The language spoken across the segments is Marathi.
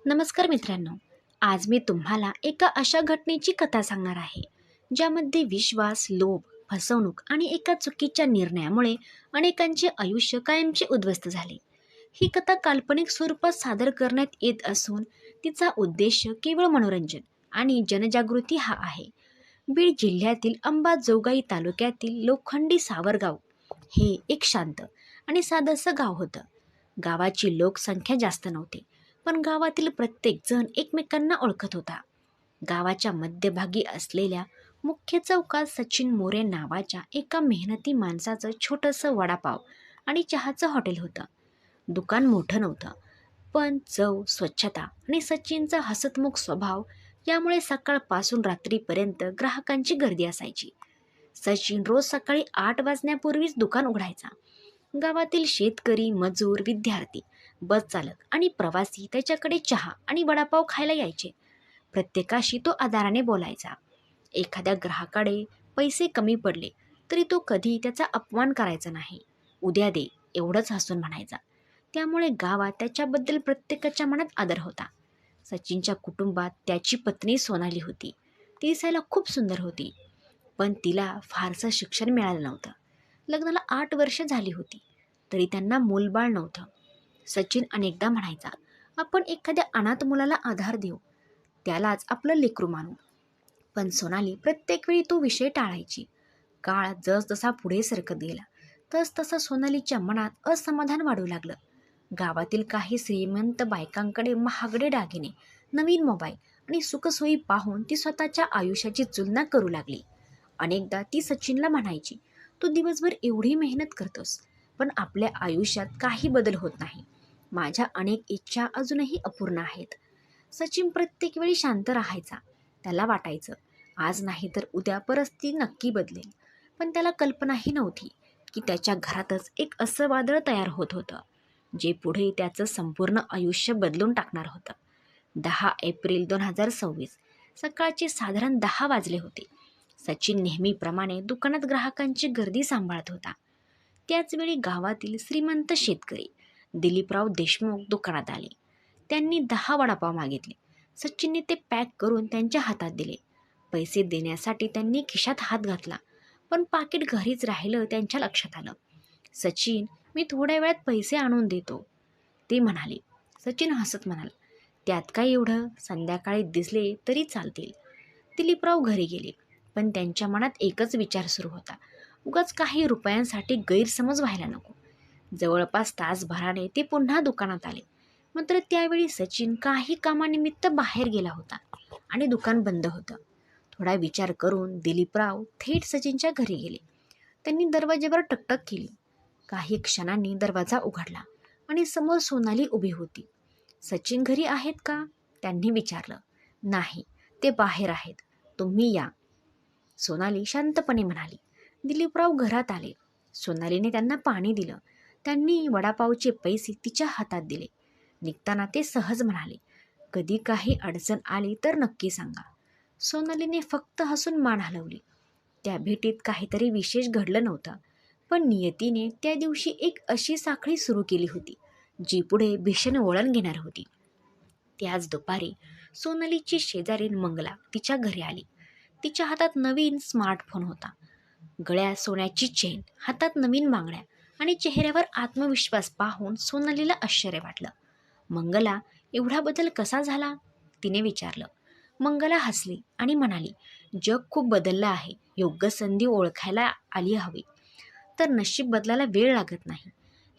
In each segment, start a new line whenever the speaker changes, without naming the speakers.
नमस्कार मित्रांनो. आज मी तुम्हाला एका अशा घटनेची कथा सांगणार आहे, ज्यामध्ये विश्वास, लोभ, फसवणूक आणि एका चुकीच्या निर्णयामुळे अनेकांचे आयुष्य कायमचे उद्ध्वस्त झाले. ही कथा काल्पनिक स्वरूपात सादर करण्यात येत असून तिचा उद्देश केवळ मनोरंजन आणि जनजागृती हा आहे. बीड जिल्ह्यातील अंबाजोगाई तालुक्यातील लोखंडी सावरगाव हे एक शांत आणि साधंसं गाव होतं. गावाची लोकसंख्या जास्त नव्हती, पण गावातील प्रत्येक जण एकमेकांना ओळखत होता. गावाच्या मध्यभागी असलेल्या मुख्य चौकात सचिन मोरे नावाच्या एका मेहनती माणसाचं छोटंसं वडापाव आणि चहाचं हॉटेल होतं. दुकान मोठं नव्हतं, पण चव, स्वच्छता आणि सचिनचा हसतमुख स्वभाव यामुळे सकाळपासून रात्रीपर्यंत ग्राहकांची गर्दी असायची. सचिन रोज सकाळी 8 वाजण्यापूर्वीच दुकान उघडायचा. गावातील शेतकरी, मजूर, विद्यार्थी, बस चालक आणि प्रवासी त्याच्याकडे चहा आणि वडापाव खायला यायचे. प्रत्येकाशी तो आदराने बोलायचा. एखाद्या ग्राहकाकडे पैसे कमी पडले तरी तो कधी त्याचा अपमान करायचा नाही. उद्या दे एवढंच हसून म्हणायचा. त्यामुळे गावात त्याच्याबद्दल प्रत्येकाच्या मनात आदर होता. सचिनच्या कुटुंबात त्याची पत्नी सोनाली होती. ती दिसायला खूप सुंदर होती, पण तिला फारसं शिक्षण मिळालं नव्हतं. लग्नाला 8 वर्ष झाली होती, तरी त्यांना मूलबाळ नव्हतं. सचिन अनेकदा म्हणायचा, आपण एखाद्या अनाथ मुलाला आधार देऊ, त्यालाच आपलं लेकरू मानू. पण सोनाली प्रत्येक वेळी तो विषय टाळायची. काळ जसजसा पुढे सरकत गेला, तसतसं सोनालीच्या मनात असमाधान वाढू लागलं. गावातील काही श्रीमंत बायकांकडे महागडे दागिने, नवीन मोबाईल आणि सुखसोयी पाहून ती स्वतःच्या आयुष्याची तुलना करू लागली. अनेकदा ती सचिनला म्हणायची, तू दिवसभर एवढी मेहनत करतोस, पण आपल्या आयुष्यात काही बदल होत नाही. माझ्या अनेक इच्छा अजूनही अपूर्ण आहेत. सचिन प्रत्येक वेळी शांत राहायचा. त्याला वाटायचं, आज नाही तर उद्या परिस्थिती नक्की बदलेल. पण त्याला कल्पनाही नव्हती की त्याच्या घरातच एक असं वादळ तयार होत होतं, जे पुढे त्याचं संपूर्ण आयुष्य बदलून टाकणार होतं. 10 एप्रिल 2026 सकाळचे साधारण 10 वाजले होते. सचिन नेहमीप्रमाणे दुकानात ग्राहकांची गर्दी सांभाळत होता. त्याचवेळी गावातील श्रीमंत शेतकरी दिलीपराव देशमुख दुकानात आले. त्यांनी 10 वडापाव मागितले. सचिनने ते पॅक करून त्यांच्या हातात दिले. पैसे देण्यासाठी त्यांनी खिशात हात घातला, पण पाकिट घरीच राहिलं. त्यांच्या लक्षात आलं. सचिन, मी थोड्या वेळात पैसे आणून देतो, ते म्हणाले. सचिन हसत म्हणाला, त्यात काय एवढं, संध्याकाळी दिसले तरी चालतील. दिलीपराव घरी गेले, पण त्यांच्या मनात एकच विचार सुरू होता, उगाच काही रुपयांसाठी गैरसमज व्हायला नको. जवळपास तासभराने ते पुन्हा दुकानात आले. मात्र त्यावेळी सचिन काही कामानिमित्त बाहेर गेला होता आणि दुकान बंद होतं. थोडा विचार करून दिलीपराव थेट सचिनच्या घरी गेले. त्यांनी दरवाज्यावर टकटक केली. काही क्षणांनी दरवाजा उघडला आणि समोर सोनाली उभी होती. सचिन घरी आहेत का, त्यांनी विचारलं. नाही, ते बाहेर आहेत, तुम्ही या, सोनाली शांतपणे म्हणाली. दिलीपराव घरात आले. सोनालीने त्यांना पाणी दिलं. त्यांनी वडापावचे पैसे तिच्या हातात दिले. निघताना ते सहज म्हणाले, कधी काही अडचण आली तर नक्की सांगा. सोनालीने फक्त हसून मान हलवली. त्या भेटीत काहीतरी विशेष घडलं नव्हतं, पण नियतीने त्या दिवशी एक अशी साखळी सुरू केली होती, जी पुढे भीषण वळण घेणार होती. त्याच दुपारी सोनालीची शेजारीण मंगला तिच्या घरी आली. तिच्या हातात नवीन स्मार्टफोन होता. गळ्यात सोन्याची चेन, हातात नवीन बांगड्या आणि चेहऱ्यावर आत्मविश्वास पाहून सोनालीला आश्चर्य वाटलं. मंगला, एवढा बदल कसा झाला, तिने विचारलं. मंगला हसली आणि म्हणाली, जग खूप बदललं आहे. योग्य संधी ओळखायला आली हवी, तर नशीब बदलायला वेळ लागत नाही.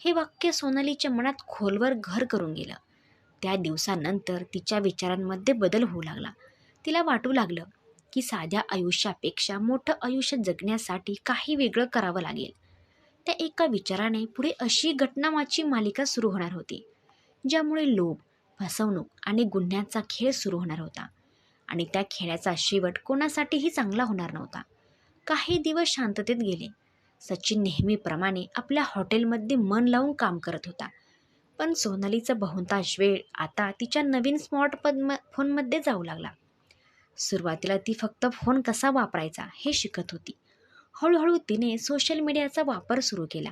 हे वाक्य सोनालीच्या मनात खोलवर घर करून गेलं. त्या दिवसानंतर तिच्या विचारांमध्ये बदल होऊ लागला. तिला वाटू लागलं की साध्या आयुष्यापेक्षा मोठं आयुष्य जगण्यासाठी काही वेगळं करावं लागेल. त्या एका विचाराने पुढे अशी घटनामाची मालिका सुरू होणार होती, ज्यामुळे लोभ, फसवणूक आणि गुन्ह्यांचा खेळ सुरू होणार होता. आणि त्या खेळाचा शेवट कोणासाठीही चांगला होणार नव्हता. काही दिवस शांततेत गेले. सचिन नेहमीप्रमाणे आपल्या हॉटेलमध्ये मन लावून काम करत होता. पण सोनालीचा बहुतांश वेळ आता तिच्या नवीन फोनमध्ये जाऊ लागला. सुरुवातीला ती फक्त फोन कसा वापरायचा हे शिकत होती. हळूहळू तिने सोशल मीडियाचा वापर सुरू केला.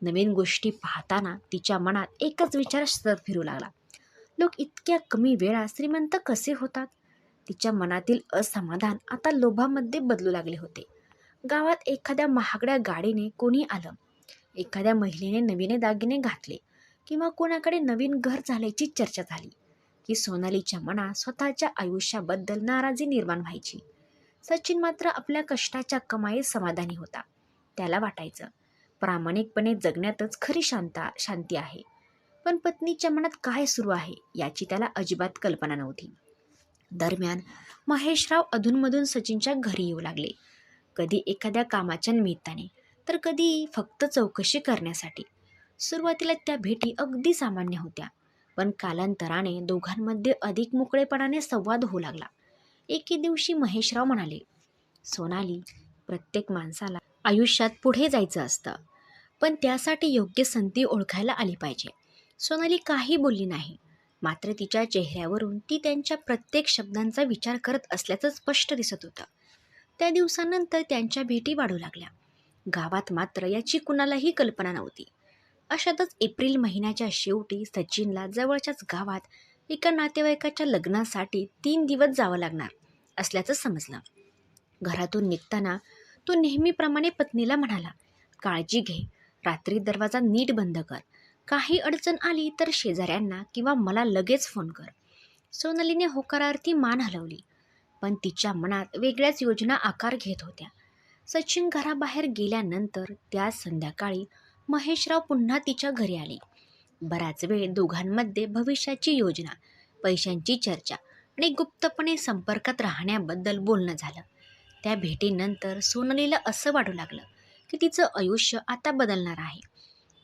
नवीन गोष्टी पाहताना तिच्या मनात एकच विचार सतत फिरू लागला, लोक इतक्या कमी वेळात श्रीमंत कसे होतात? तिच्या मनातील असमाधान आता लोभामध्ये बदलू लागले होते. गावात एखाद्या महागड्या गाडीने कोणी आलं, एखाद्या महिलेने नवीन दागिने घातले किंवा कोणाकडे नवीन घर झाल्याची चर्चा झाली की सोनालीच्या मनात स्वतःच्या आयुष्याबद्दल नाराजी निर्माण व्हायची. सचिन मात्र आपल्या कष्टाच्या कमाईत समाधानी होता. त्याला वाटायचं प्रामाणिकपणे जगण्यातच खरी शांती आहे. पण पत्नीच्या मनात काय सुरू आहे याची त्याला अजिबात कल्पना नव्हती. दरम्यान महेशराव अधूनमधून सचिनच्या घरी येऊ लागले. कधी एखाद्या कामाच्या निमित्ताने, तर कधी फक्त चौकशी करण्यासाठी. सुरुवातीला त्या भेटी अगदी सामान्य होत्या, पण कालांतराने दोघांमध्ये अधिक मोकळेपणाने संवाद होऊ लागला. एके दिवशी महेशराव म्हणाले, सोनाली, प्रत्येक माणसाला आयुष्यात पुढे जायचं असतं, पण त्यासाठी योग्य संधी ओळखायला आली पाहिजे. सोनाली काही बोलली नाही, मात्र तिच्या चेहऱ्यावरून ती त्यांच्या प्रत्येक शब्दांचा विचार करत असल्याचं स्पष्ट दिसत होतं. त्या दिवसानंतर त्यांच्या भेटी वाढू लागल्या. गावात मात्र याची कुणालाही कल्पना नव्हती. अशातच एप्रिल महिन्याच्या शेवटी सचिनला जवळच्याच गावात एका नातेवाईकाच्या लग्नासाठी 3 दिवस जावं लागणार असल्याचं समजलं. घरातून निघताना तो नेहमीप्रमाणे पत्नीला म्हणाला, काळजी घे, रात्री दरवाजा नीट बंद कर, काही अडचण आली तर शेजाऱ्यांना किंवा मला लगेच फोन कर. सोनालीने होकारार्थी मान हलवली, पण तिच्या मनात वेगळ्याच योजना आकार घेत होत्या. सचिन घराबाहेर गेल्यानंतर त्या संध्याकाळी महेशराव पुन्हा तिच्या घरी आले. बराच वेळ दोघांमध्ये भविष्याची योजना, पैशांची चर्चा आणि गुप्तपणे संपर्कात राहण्याबद्दल बोलणं झालं. त्या भेटीनंतर सोनालीला असं वाटू लागलं की तिचं आयुष्य आता बदलणार आहे.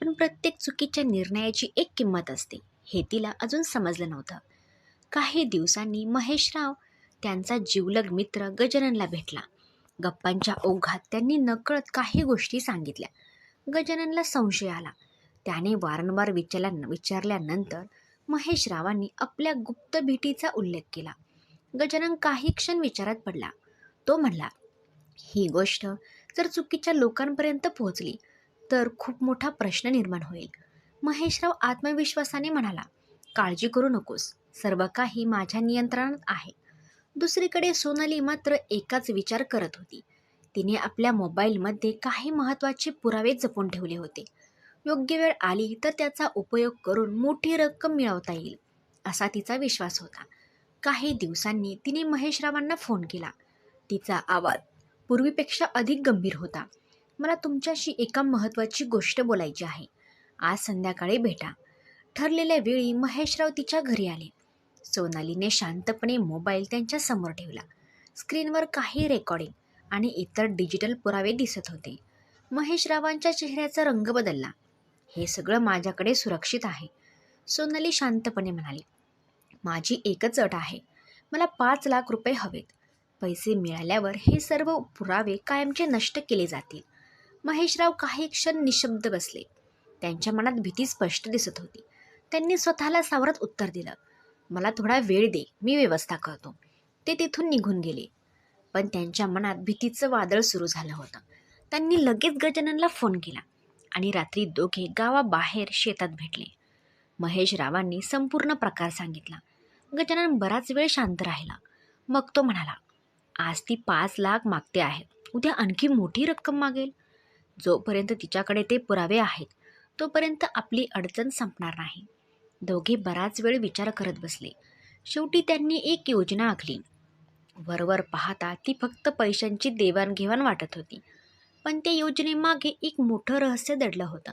पण प्रत्येक चुकीच्या निर्णयाची एक किंमत असते, हे तिला अजून समजलं नव्हतं. काही दिवसांनी महेशराव त्यांचा जिवलग मित्र गजाननला भेटला. गप्पांच्या ओघात त्यांनी नकळत काही गोष्टी सांगितल्या. गजाननला संशय आला. त्याने वारंवार विचारल्यानंतर महेशरावांनी आपल्या गुप्त भेटीचा उल्लेख केला. गजानन काही क्षण विचारात पडला. तो म्हणला, ही गोष्ट जर चुकीच्या लोकांपर्यंत पोहोचली तर खूप मोठा प्रश्न निर्माण होईल. महेशराव आत्मविश्वासाने म्हणाला, काळजी करू नकोस, सर्व काही माझ्या नियंत्रणात आहे. दुसरीकडे सोनाली मात्र एकाच विचार करत होती. तिने आपल्या मोबाईलमध्ये काही महत्त्वाचे पुरावे जपून ठेवले होते. योग्य वेळ आली तर त्याचा उपयोग करून मोठी रक्कम मिळवता येईल, असा तिचा विश्वास होता. काही दिवसांनी तिने महेशरावांना फोन केला. तिचा आवाज पूर्वीपेक्षा अधिक गंभीर होता. मला तुमच्याशी एका महत्त्वाची गोष्ट बोलायची आहे. आज संध्याकाळी भेटा. ठरलेल्या वेळी महेशराव तिच्या घरी आले. सोनालीने शांतपणे मोबाईल त्यांच्या समोर ठेवला. स्क्रीनवर काही रेकॉर्डिंग आणि इतर डिजिटल पुरावे दिसत होते. महेशरावांच्या चेहऱ्याचा रंग बदलला. हे सगळं माझ्याकडे सुरक्षित आहे, सोनाली शांतपणे म्हणाली. माझी एकच अट आहे, मला 5 लाख रुपये हवेत. पैसे मिळाल्यावर हे सर्व पुरावे कायमचे नष्ट केले जातील. महेशराव काही क्षण निशब्द बसले. त्यांच्या मनात भीती स्पष्ट दिसत होती. त्यांनी स्वतःला सावरत उत्तर दिलं, मला थोडा वेळ दे, मी व्यवस्था करतो. ते तिथून निघून गेले. पण त्यांच्या मनात भीतीचं वादळ सुरू झालं होतं. त्यांनी लगेच गजाननला फोन केला आणि रात्री दोघे गावाबाहेर शेतात भेटले. महेशरावांनी संपूर्ण प्रकार सांगितला. गजानन बराच वेळ शांत राहिला. मग तो म्हणाला, आज ती 5 लाख मागते आहे, उद्या आणखी मोठी रक्कम मागेल. जोपर्यंत तिच्याकडे ते पुरावे आहेत तोपर्यंत आपली अडचण संपणार नाही. दोघे बराच वेळ विचार करत बसले. शेवटी त्यांनी एक योजना आखली. वरवर पाहता ती फक्त पैशांची देवाणघेवाण वाटत होती, पण त्या योजनेमागे एक मोठं रहस्य दडलं होतं.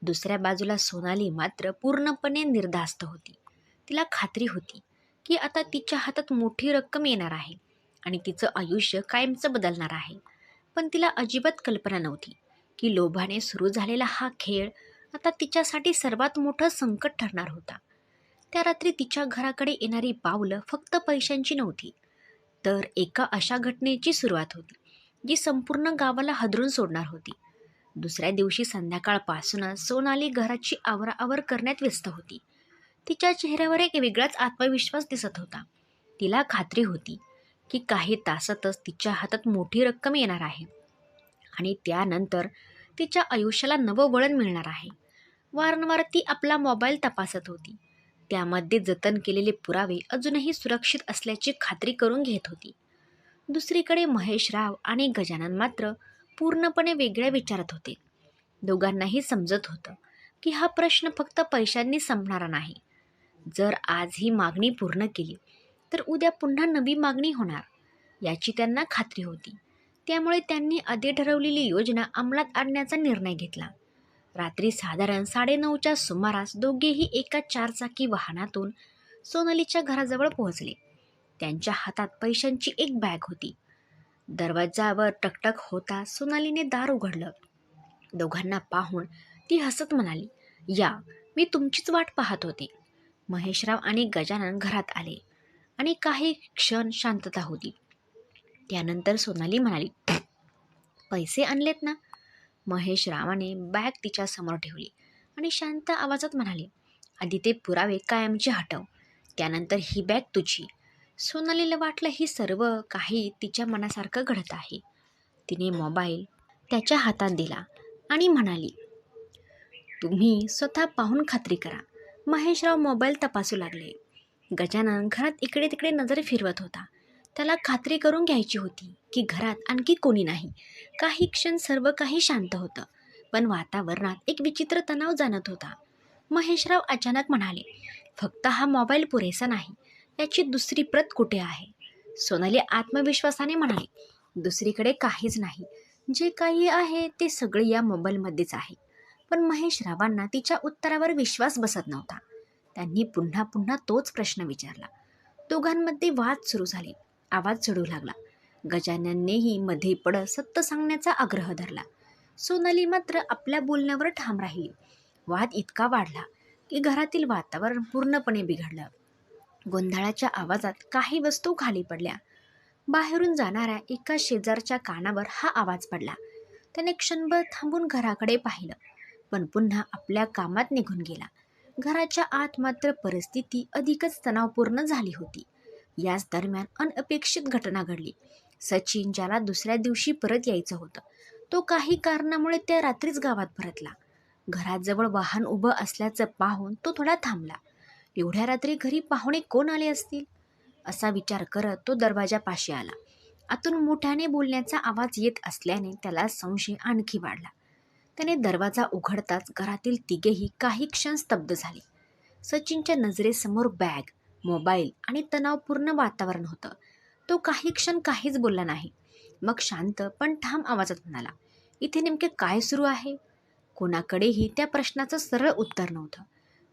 दुसऱ्या बाजूला सोनाली मात्र पूर्णपणे निर्धास्त होती. तिला खात्री होती की आता तिच्या हातात मोठी रक्कम येणार आहे आणि तिचं आयुष्य कायमचं बदलणार आहे. पण तिला अजिबात कल्पना नव्हती की लोभाने सुरू झालेला हा खेळ आता तिच्यासाठी सर्वात मोठं संकट ठरणार होता. त्या रात्री तिच्या घराकडे येणारी पावलं फक्त पैशांची नव्हती, तर एका अशा घटनेची सुरुवात होती जी संपूर्ण गावाला हादरून सोडणार होती. दुसऱ्या दिवशी संध्याकाळपासूनच सोनाली घराची आवराआवर करण्यात व्यस्त होती. तिच्या चेहऱ्यावर एक वेगळाच आत्मविश्वास दिसत होता. तिला खात्री होती की काही तासातच तिच्या हातात मोठी रक्कम येणार आहे आणि त्यानंतर तिच्या आयुष्याला नवं वळण मिळणार आहे. वारंवार ती आपला मोबाईल तपासत होती. त्यामध्ये जतन केलेले पुरावे अजूनही सुरक्षित असल्याची खात्री करून घेत होती. दुसरीकडे महेशराव आणि गजानन मात्र पूर्णपणे वेगळ्या विचारात होते. दोघांनाही समजत होतं की हा प्रश्न फक्त पैशांनी संपणारा नाही. जर आज ही मागणी पूर्ण केली तर उद्या पुन्हा नवी मागणी होणार याची त्यांना खात्री होती. त्यामुळे त्यांनी आधी ठरवलेली योजना अंमलात आणण्याचा निर्णय घेतला. रात्री साधारण 9:30च्या सुमारास दोघेही एका 4 चाकी वाहनातून सोनालीच्या घराजवळ पोहोचले. त्यांच्या हातात पैशांची एक बॅग होती. दरवाजावर टकटक होता सोनालीने दार उघडलं. दोघांना पाहून ती हसत म्हणाली, "या, मी तुमचीच वाट पाहत होते." महेशराव आणि गजानन घरात आले आणि काही क्षण शांतता होती. त्यानंतर सोनाली म्हणाली, "पैसे आणलेत ना?" महेशरावाने बॅग तिच्यासमोर ठेवली आणि शांत आवाजात म्हणाले, "आधी ते पुरावे कायमचे हटव, त्यानंतर ही बॅग तुझी." सोनालीला वाटलं ही सर्व काही तिच्या मनासारखं घडत आहे. तिने मोबाईल त्याच्या हातात दिला आणि म्हणाली, "तुम्ही स्वतः पाहून खात्री करा." महेशराव मोबाईल तपासू लागले. गजानन घरात इकडे तिकडे नजर फिरवत होता. त्याला खात्री करून घ्यायची होती की घरात आणखी कोणी नाही. काही क्षण सर्व काही शांत होतं, पण वातावरणात एक विचित्र तणाव जाणवत होता. महेशराव अचानक म्हणाले, "फक्त हा मोबाईल पुरेसा नाही, याची दुसरी प्रत कुठे आहे?" सोनाली आत्मविश्वासाने म्हणाली, "दुसरीकडे काहीच नाही. जे काही आहे ते सगळे या मोबाईलमध्येच आहे." पण महेशरावांना तिच्या उत्तरावर विश्वास बसत नव्हता. त्यांनी पुन्हा पुन्हा तोच प्रश्न विचारला. दोघांमध्ये वाद सुरू झाले. आवाज चढू लागला. गजानननेही मध्ये पडत सत्य सांगण्याचा आग्रह धरला. सोनाली मात्र आपल्या बोलण्यावर ठाम राहिली. वाद इतका वाढला की घरातील वातावरण पूर्णपणे बिघडलं. गोंधळाच्या आवाजात काही वस्तू खाली पडल्या. बाहेरून जाणाऱ्या एका शेजारच्या कानावर हा आवाज पडला. त्याने क्षणभर थांबून घराकडे पाहिलं, पण पुन्हा आपल्या कामात निघून गेला. घराच्या आत मात्र परिस्थिती अधिकच तणावपूर्ण झाली होती. याच दरम्यान अनपेक्षित घटना घडली. सचिन, ज्याला दुसऱ्या दिवशी परत यायचं होतं, तो काही कारणामुळे त्या रात्रीच गावात परतला. घराजवळ वाहन उभं असल्याचं पाहून तो थोडा थांबला. एवढ्या रात्री घरी पाहुणे कोण आले असतील असा विचार करत तो दरवाजापाशी आला. आतून मोठ्याने बोलण्याचा आवाज येत असल्याने त्याला संशय आणखी वाढला. त्याने दरवाजा उघडताच घरातील तिघेही काही क्षण स्तब्ध झाले. सचिनच्या नजरेसमोर बॅग, मोबाईल आणि तणावपूर्ण वातावरण होतं. तो काही क्षण काहीच बोलला नाही. मग शांत पण ठाम आवाजात म्हणाला, "इथे नेमके काय सुरू आहे?" कोणाकडेही त्या प्रश्नाचं सरळ उत्तर नव्हतं.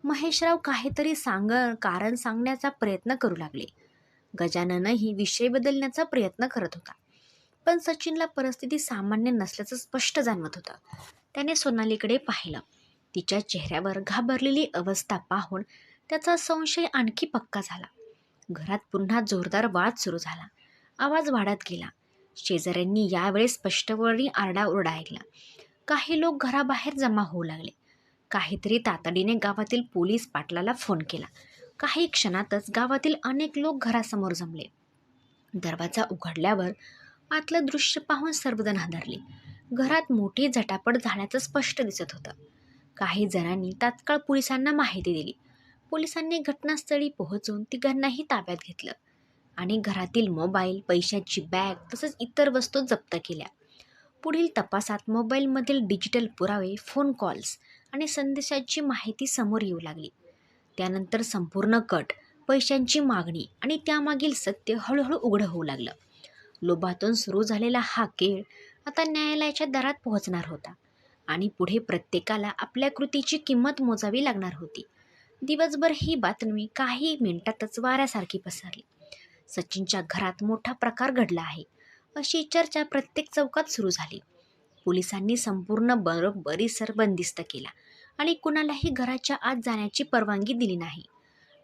महेशराव काहीतरी कारण सांगण्याचा प्रयत्न करू लागले. गजाननही विषय बदलण्याचा प्रयत्न करत होता. पण सचिनला परिस्थिती सामान्य नसल्याचं स्पष्ट जाणवत होतं. त्याने सोनालीकडे पाहिलं. तिच्या चेहऱ्यावर घाबरलेली अवस्था पाहून त्याचा संशय आणखी पक्का झाला. घरात पुन्हा जोरदार वाद सुरू झाला. आवाज वाढत गेला. शेजाऱ्यांनी यावेळेस स्पष्टपणे आरडाओरडा ऐकला. काही लोक घराबाहेर जमा होऊ लागले. काहीतरी तातडीने गावातील पोलीस पाटलाला फोन केला. काही क्षणातच गावातील अनेक लोक घरासमोर जमले. दरवाजा उघडल्यावर आतलं दृश्य पाहून सर्वजण हादरले. घरात मोठी झटापट झाल्याचं स्पष्ट दिसत होतं. काही जणांनी तात्काळ पोलिसांना माहिती दिली. पोलिसांनी घटनास्थळी पोहोचून तिघांनाही ताब्यात घेतलं आणि घरातील मोबाईल, पैशाची बॅग तसंच इतर वस्तू जप्त केल्या. पुढील तपासात मोबाईलमधील डिजिटल पुरावे, फोन कॉल्स आणि संदेशाची माहिती समोर येऊ लागली. त्यानंतर संपूर्ण कट, पैशांची मागणी आणि त्यामागील सत्य हळूहळू उघड होऊ लागलं. लोभातून सुरू झालेला हा खेळ आता न्यायालयाच्या दारात पोहोचणार होता आणि पुढे प्रत्येकाला आपल्या कृतीची किंमत मोजावी लागणार होती. दिवसभर ही बातमी काही मिनिटातच वाऱ्यासारखी पसरली. सचिनच्या घरात मोठा प्रकार घडला आहे अशी चर्चा प्रत्येक चौकात सुरू झाली. पोलिसांनी संपूर्ण परिसर बंदिस्त केला आणि कुणालाही घराच्या आत जाण्याची परवानगी दिली नाही.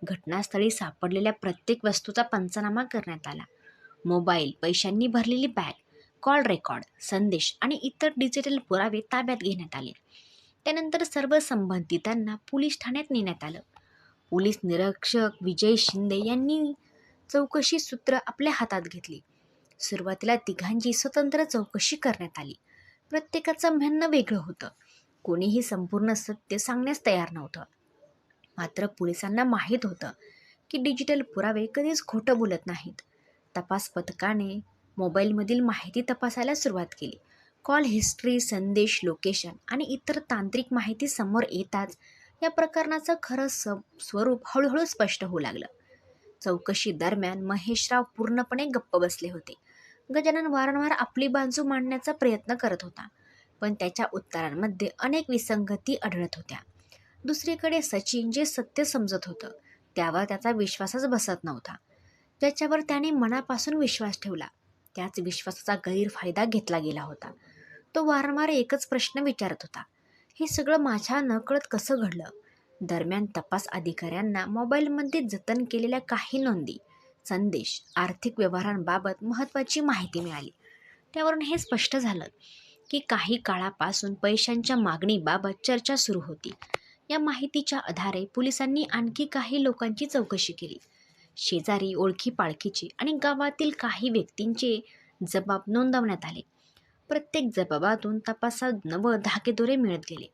घटनास्थळी सापडलेल्या प्रत्येक वस्तूचा पंचनामा करण्यात आला. मोबाईल, पैशांनी भरलेली बॅग, कॉल रेकॉर्ड, संदेश आणि इतर डिजिटल पुरावे ताब्यात घेण्यात आले. त्यानंतर सर्व संबंधितांना पोलीस ठाण्यात नेण्यात आलं. पोलीस निरीक्षक विजय शिंदे यांनी चौकशी सूत्र आपल्या हातात घेतली. सुरुवातीला तिघांची स्वतंत्र चौकशी करण्यात आली. प्रत्येकाचं म्हणणं वेगळं होतं. कोणीही संपूर्ण सत्य सांगण्यास तयार नव्हतं. मात्र पोलिसांना माहीत होतं की डिजिटल पुरावे कधीच खोटं बोलत नाहीत. तपास पथकाने मोबाईलमधील माहिती तपासायला सुरुवात केली. कॉल हिस्ट्री, संदेश, लोकेशन आणि इतर तांत्रिक माहिती समोर येताच या प्रकरणाचं खरं स्वरूप हळूहळू स्पष्ट होऊ लागलं. चौकशी दरम्यान महेशराव पूर्णपणे गप्प बसले होते. गजानन वारंवार आपली बाजू मांडण्याचा प्रयत्न करत होता, पण त्याच्या उत्तरांमध्ये अनेक विसंगती आढळत होत्या. दुसरीकडे सचिन जे सत्य समजत होतं त्यावर त्याचा विश्वासच बसत नव्हता. ज्याच्यावर त्याने मनापासून विश्वास ठेवला त्याच विश्वासाचा गैरफायदा घेतला गेला होता. तो वारंवार एकच प्रश्न विचारत होता, हे सगळं माझ्या नकळत कसं घडलं? दरम्यान तपास अधिकाऱ्यांना मोबाईलमध्ये जतन केलेल्या काही नोंदी, संदेश, आर्थिक व्यवहारांबाबत महत्त्वाची माहिती मिळाली. त्यावरून हे स्पष्ट झालं की काही काळापासून पैशांच्या मागणीबाबत चर्चा सुरू होती. या माहितीच्या आधारे पोलिसांनी आणखी काही लोकांची चौकशी केली. शेजारी, ओळखी पाळखीचे आणि गावातील काही व्यक्तींचे जबाब नोंदवण्यात आले. प्रत्येक जबाबातून तपासात धागेदोरे मिळत गेले.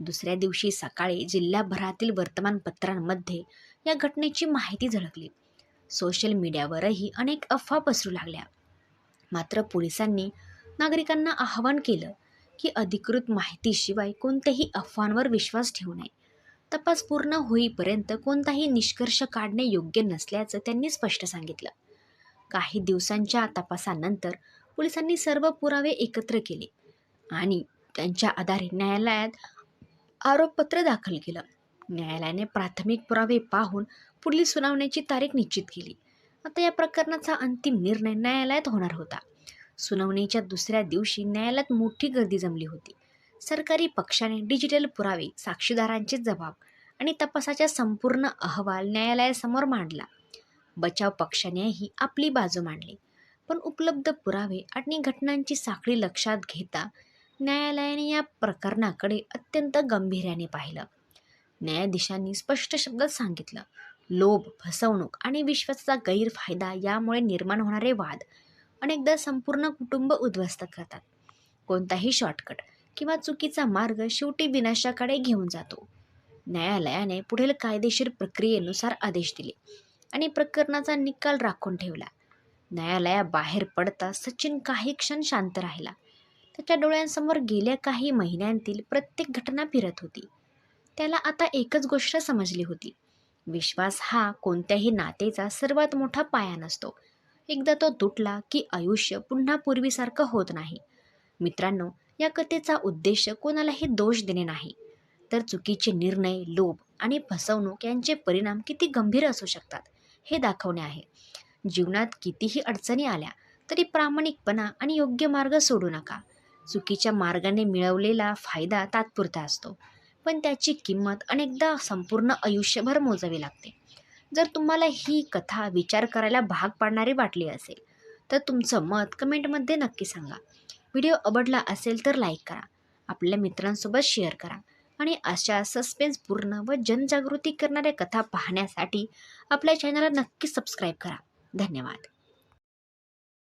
दुसऱ्या दिवशी सकाळी जिल्हाभरातील वर्तमानपत्रांमध्ये या घटनेची माहिती झळकली. सोशल मीडियावरही अनेक अफवा पसरू लागल्या. मात्र पोलिसांनी नागरिकांना आवाहन केलं की अधिकृत माहितीशिवाय कोणत्याही अफवांवर विश्वास ठेवू नये. तपास पूर्ण होईपर्यंत कोणताही निष्कर्ष काढणे योग्य नसल्याचं त्यांनी स्पष्ट सांगितलं. काही दिवसांच्या तपासानंतर पोलिसांनी सर्व पुरावे एकत्र केले आणि त्यांच्या आधारे न्यायालयात आरोपपत्र दाखल केलं. न्यायालयाने प्राथमिक पुरावे पाहून पुढील सुनावणीची तारीख निश्चित केली. आता या प्रकरणाचा अंतिम निर्णय न्यायालयात होणार होता. सुनावणीच्या दुसऱ्या दिवशी न्यायालयात मोठी गर्दी जमली होती. सरकारी पक्षाने डिजिटल पुरावे, साक्षीदारांचे जबाब आणि तपासाचा संपूर्ण अहवाल न्यायालयासमोर मांडला. बचाव पक्षानेही आपली बाजू मांडली, पण उपलब्ध पुरावे आणि घटनांची साखळी लक्षात घेता न्यायालयाने या प्रकरणाकडे अत्यंत गंभीर्याने पाहिलं. न्यायाधीशांनी स्पष्ट शब्दात सांगितलं, लोभ, फसवणूक आणि विश्वासाचा गैरफायदा यामुळे निर्माण होणारे वाद अनेकदा संपूर्ण कुटुंब उद्ध्वस्त करतात. कोणताही शॉर्टकट किंवा चुकीचा मार्ग शेवटी विनाशाकडे घेऊन जातो. न्यायालयाने पुढील कायदेशीर प्रक्रियेनुसार आदेश दिले आणि प्रकरणाचा निकाल राखून ठेवला. न्यायालयाबाहेर पडता सचिन काही क्षण शांत राहिला. त्याच्या डोळ्यांसमोर गेल्या काही महिन्यांतील प्रत्येक घटना फिरत होती. त्याला आता एकच गोष्ट समजली होती, विश्वास हा कोणत्याही नातेचा सर्वात मोठा पाया नसतो. एकदा तो तुटला की आयुष्य पुन्हा पूर्वीसारखं होत नाही. मित्रांनो, या कथेचा उद्देश कोणालाही दोष देणे नाही, तर चुकीचे निर्णय, लोभ आणि फसवणूक यांचे परिणाम किती गंभीर असू शकतात हे दाखवणे आहे. जीवनात कितीही अडचणी आल्या तरी प्रामाणिकपणा आणि योग्य मार्ग सोडू नका. चुकीच्या मार्गाने मिळवलेला फायदा तात्पुरता असतो, पण त्याची किंमत अनेकदा संपूर्ण आयुष्यभर मोजावी लागते. जर तुम्हाला ही कथा विचार करायला भाग पाडणारी वाटली असेल तर तुमचं मत कमेंटमध्ये नक्की सांगा. व्हिडिओ आवडला असेल तर लाईक करा, आपल्या मित्रांसोबत शेअर करा आणि अशा सस्पेन्सपूर्ण व जनजागृती करणाऱ्या कथा पाहण्यासाठी आपल्या चॅनलला नक्की सबस्क्राईब करा. धन्यवाद.